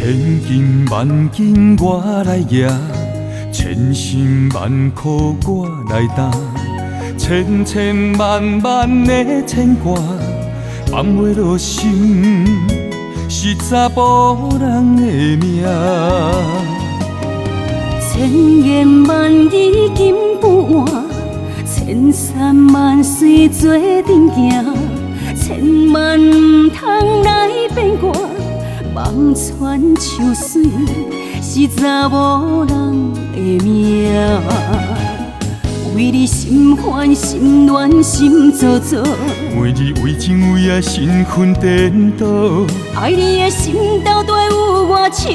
千金万金我来赢，千辛万苦我来担，千千万万的牵挂，放袂落心，是查甫人的命。千言万语金不换，千山万水做阵行，千万唔通来变卦，望穿秋水是查某人的命。为你心烦心乱心糟糟，每日为情为爱身份颠倒，爱你的心斗底有我深。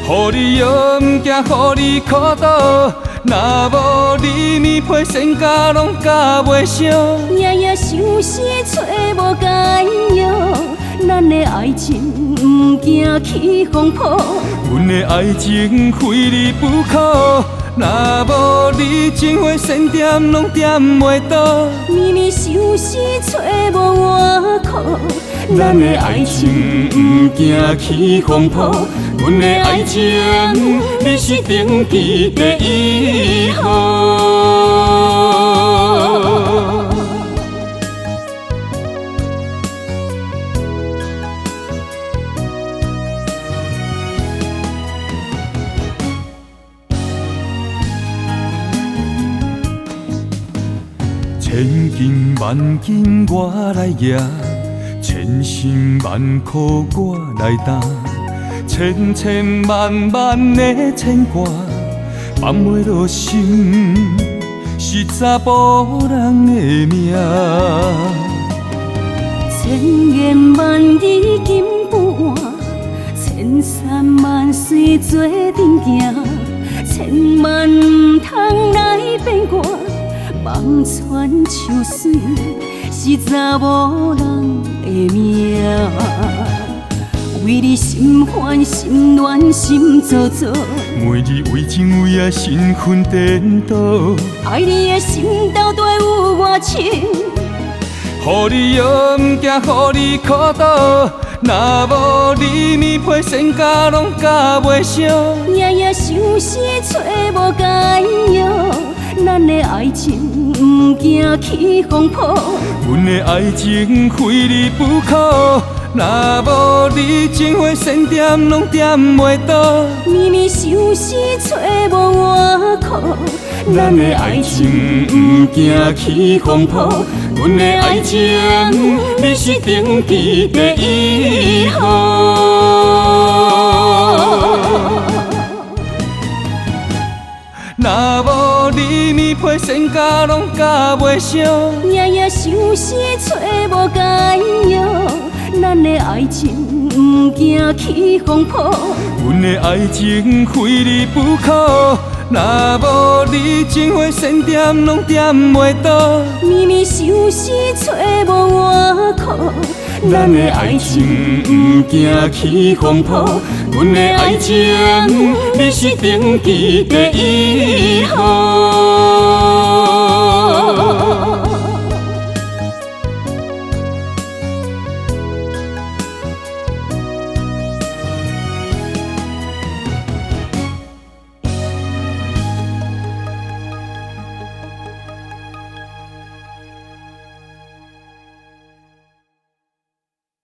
予你勇惊，予你苦倒，若无你面皮身甲拢甲袂上。夜夜想死找无解药，咱的爱情不惊起风波。阮的爱情非你不可，若无你情花线点拢点袂倒。绵绵想死找无外口，咱的爱情不惊起风波，阮的爱情你是登记第一号。千金万金我来赢，千辛万苦我来担，千千万万的牵挂，放袂落心，是查甫人的命。千言万语金不换，千山万水做阵行，千万唔通来变卦，望穿秋水是查某人的命。为你心烦心乱心糟糟，每日为情为爱身份颠倒，爱你的心斗底有我深。予你勇惊，予你苦倒，若无你面皮身甲拢甲袂上。夜夜想死找无解药，咱的爱情不惊起风波。阮的爱情非你不可，若无你情花线点拢点袂倒。绵绵想死找无外口，咱的爱情不惊起风波，阮的爱情你是登记第一号。若无你面皮身甲拢甲袂上，夜夜想死找无解药，咱的爱情不惊起风波。阮的爱情非你不可，若无你情花线点拢点袂倒。绵绵想死找无外口，咱的爱情不惊起风波，阮的爱情你是登记第一号。